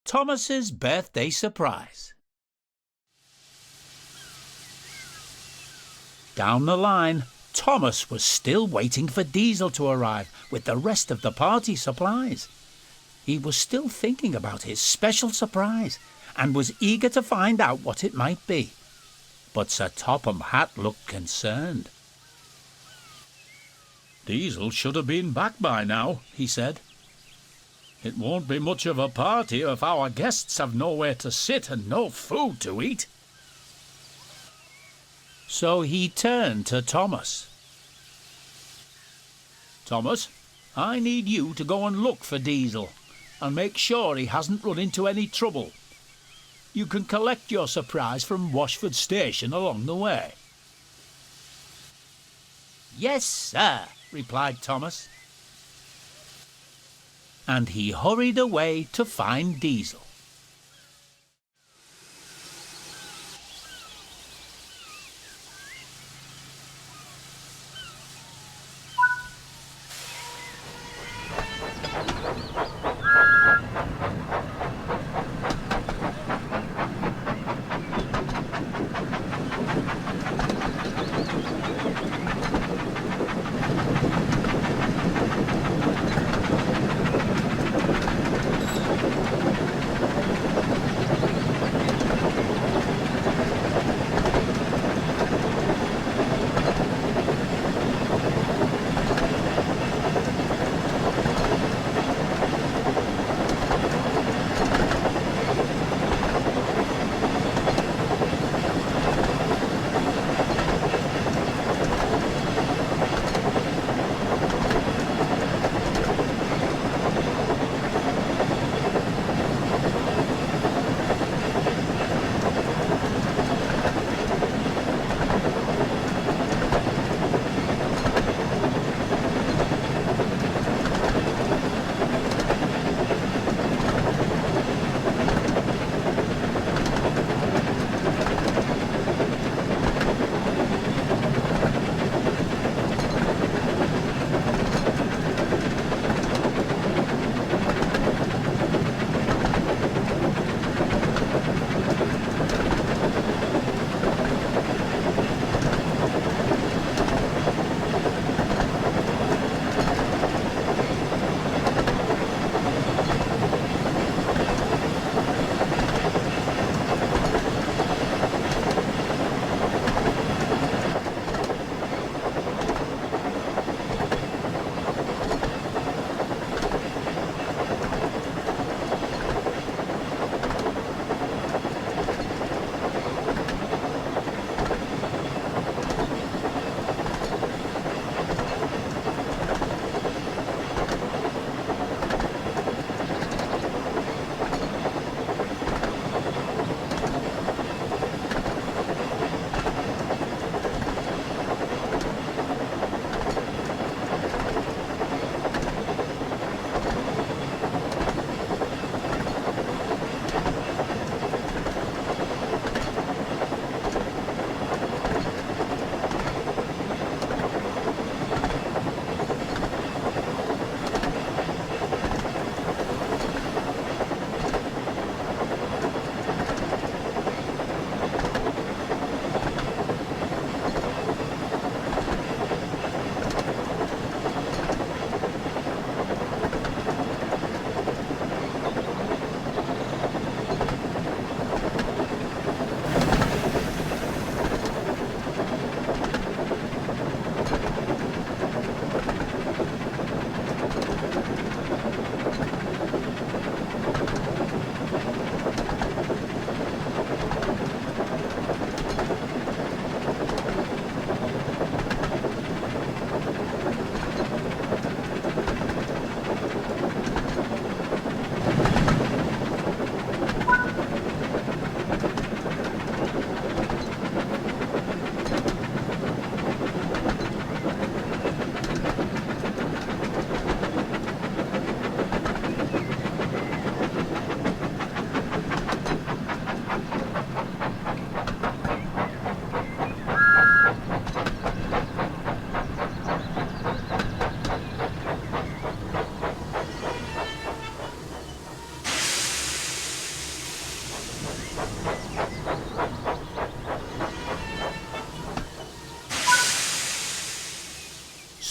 Thomas's birthday surprise. Down the line, Thomas was still waiting for Diesel to arrive with the rest of the party supplies. He was still thinking about his special surprise and was eager to find out what it might be. But Sir Topham Hatt looked concerned. "Diesel should have been back by now," he said. "It won't be much of a party if our guests have nowhere to sit and no food to eat." So he turned to Thomas. "Thomas, I need you to go and look for Diesel and make sure he hasn't run into any trouble. You can collect your surprise from Washford station along the way." "Yes, sir," replied Thomas. And he hurried away to find Diesel.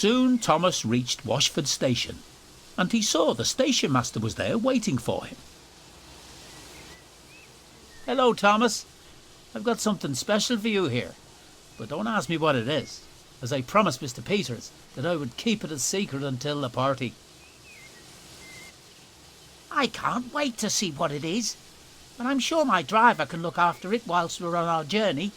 Soon Thomas reached Washford station, and he saw the station master was there waiting for him. "Hello, Thomas. I've got something special for you here, but don't ask me what it is, as I promised Mr. Peters that I would keep it a secret until the party." I can't wait to see what it is, and I'm sure my driver can look after it whilst we're on our journey.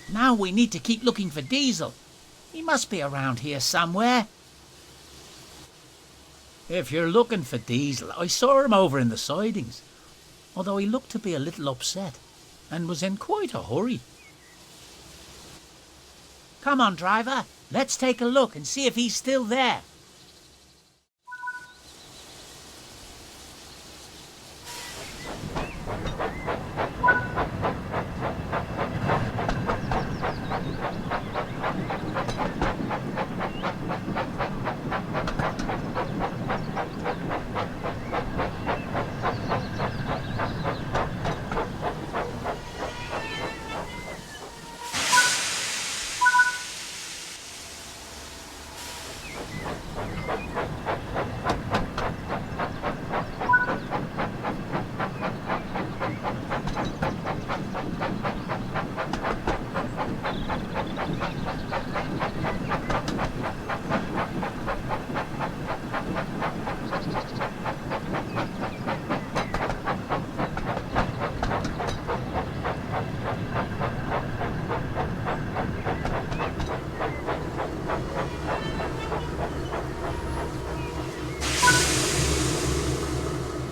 Now we need to keep looking for Diesel. He must be around here somewhere. If you're looking for Diesel, I saw him over in the sidings, although he looked to be a little upset and was in quite a hurry. Come on, driver. Let's take a look and see if he's still there.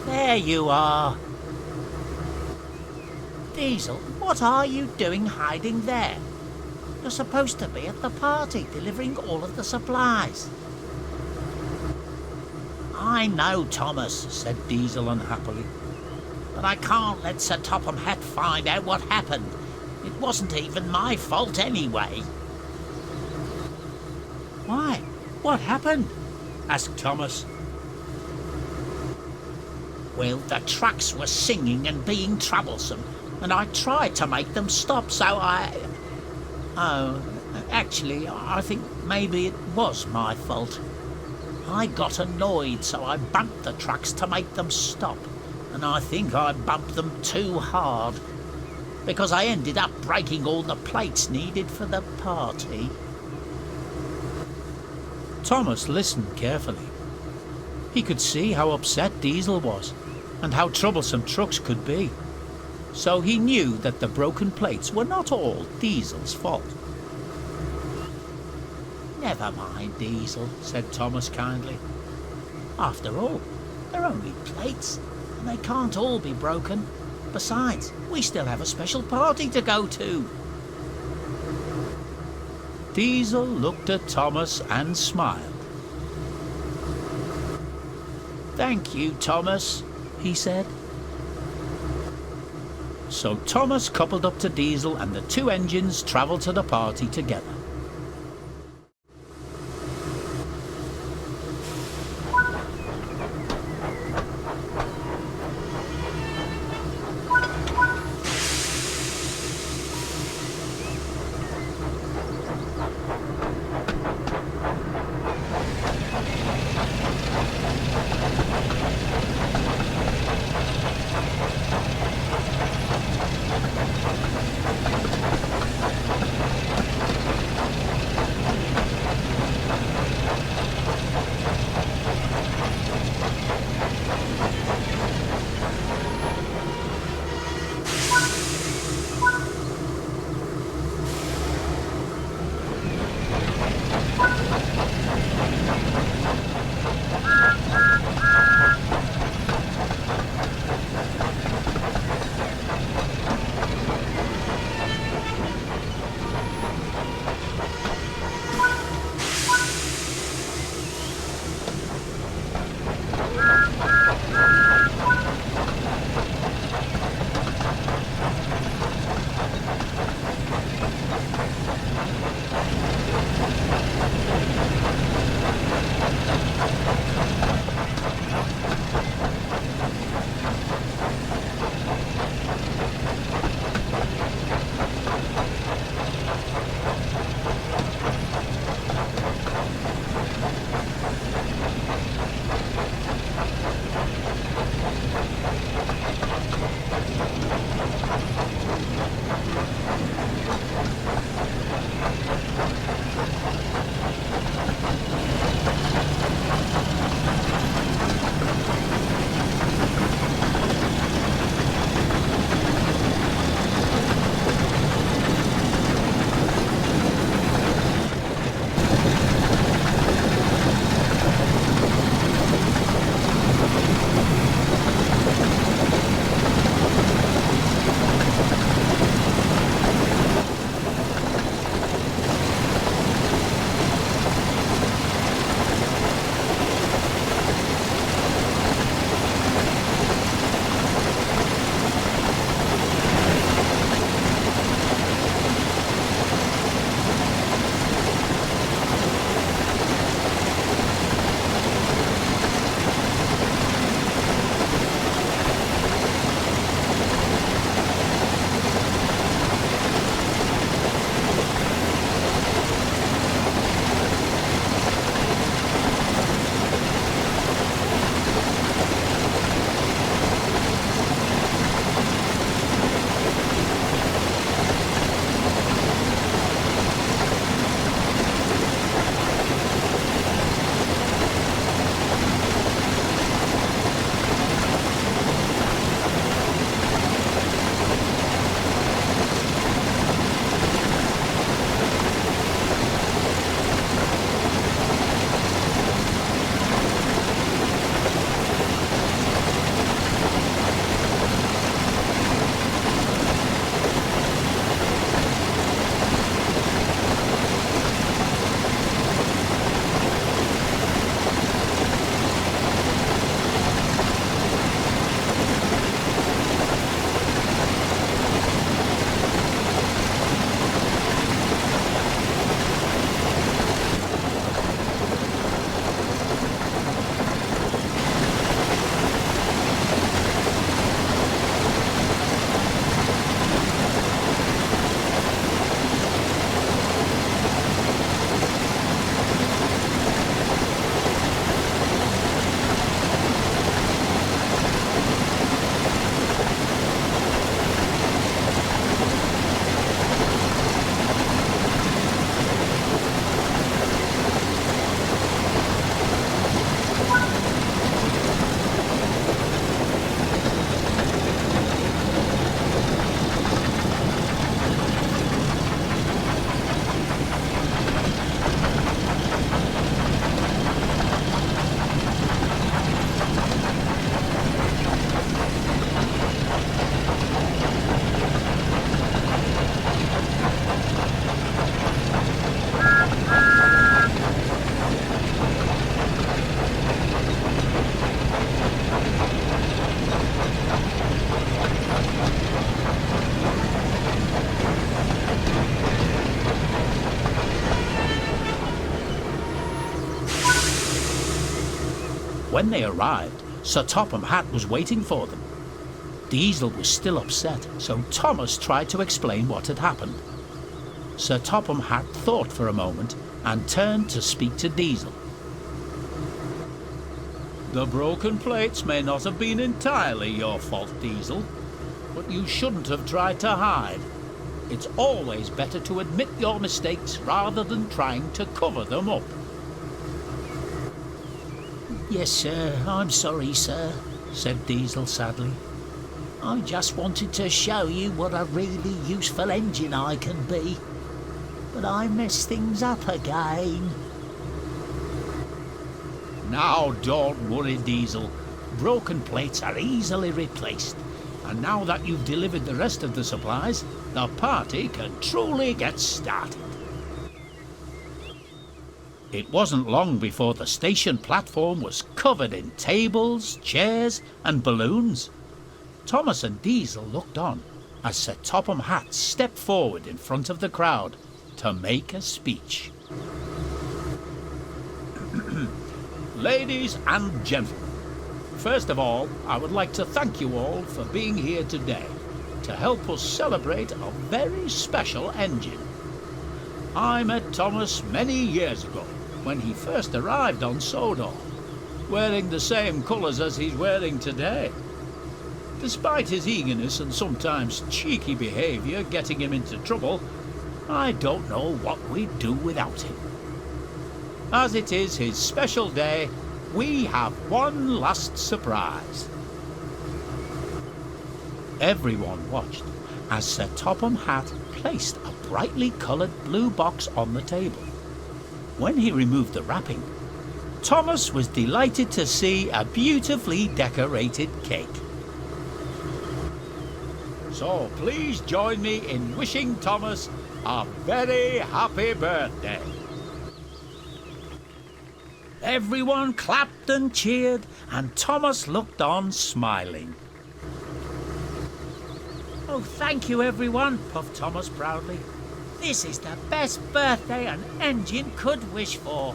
There you are. Diesel, what are you doing hiding there? You're supposed to be at the party delivering all of the supplies. I know, Thomas, said Diesel unhappily, but I can't let Sir Topham Hatt find out what happened. It wasn't even my fault anyway. Why? What happened? Asked Thomas. Well, the trucks were singing and being troublesome, and I tried to make them stop, so Oh, actually, I think maybe it was my fault. I got annoyed, so I bumped the trucks to make them stop, and I think I bumped them too hard, because I ended up breaking all the plates needed for the party. Thomas listened carefully. He could see how upset Diesel was, and how troublesome trucks could be. So he knew that the broken plates were not all Diesel's fault. Never mind, Diesel, said Thomas kindly. After all, they're only plates, and they can't all be broken. Besides, we still have a special party to go to. Diesel looked at Thomas and smiled. Thank you, Thomas, he said. So Thomas coupled up to Diesel and the two engines travelled to the party together. When they arrived, Sir Topham Hatt was waiting for them. Diesel was still upset, so Thomas tried to explain what had happened. Sir Topham Hatt thought for a moment and turned to speak to Diesel. "The broken plates may not have been entirely your fault, Diesel, but you shouldn't have tried to hide. It's always better to admit your mistakes rather than trying to cover them up." "Yes, sir, I'm sorry, sir," said Diesel sadly. "I just wanted to show you what a really useful engine I can be. But I messed things up again." "Now don't worry, Diesel. Broken plates are easily replaced. And now that you've delivered the rest of the supplies, the party can truly get started." It wasn't long before the station platform was covered in tables, chairs and balloons. Thomas and Diesel looked on as Sir Topham Hatt stepped forward in front of the crowd to make a speech. "Ladies and gentlemen, first of all, I would like to thank you all for being here today to help us celebrate a very special engine. I met Thomas many years ago when he first arrived on Sodor, wearing the same colours as he's wearing today. Despite his eagerness and sometimes cheeky behaviour getting him into trouble, I don't know what we'd do without him. As it is his special day, we have one last surprise." Everyone watched as Sir Topham Hatt placed a brightly coloured blue box on the table. When he removed the wrapping, Thomas was delighted to see a beautifully decorated cake. So please join me in wishing Thomas a very happy birthday. Everyone clapped and cheered, and Thomas looked on smiling. "Oh, thank you, everyone," puffed Thomas proudly. "This is the best birthday an engine could wish for."